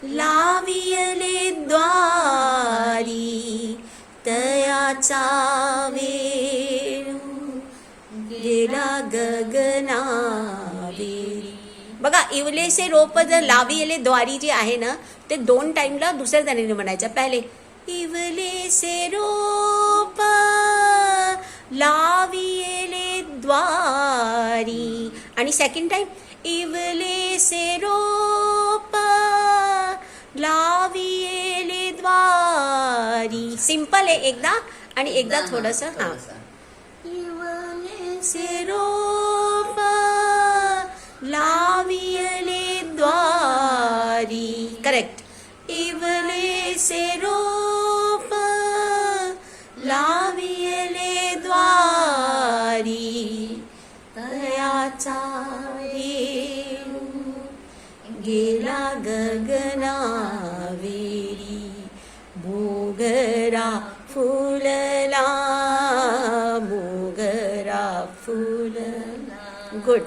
लावियले द्वारी तयाचा वेणू गेला गगनावेरी. बघा इवलेसे रोप जर लावियले द्वारी जी आहे ना ते 2 टाइमला दुसऱ्या तऱ्हेने म्हणायचं. पहिले इवलेसे रोप लावियले द्वारी आणि सेकंड टाइम इवलेसे रोप लावियले द्वारी. सिंपल आहे. एकदा आणि एकदा थोडंसं. हां इवलेसे रोप लावियले द्वारी. करेक्ट. इवलेसे रोप लावियले द्वारी तयाचा वेणू गेला गगनावेरी. मोगरा फुलला मोगरा फुलला. गुड.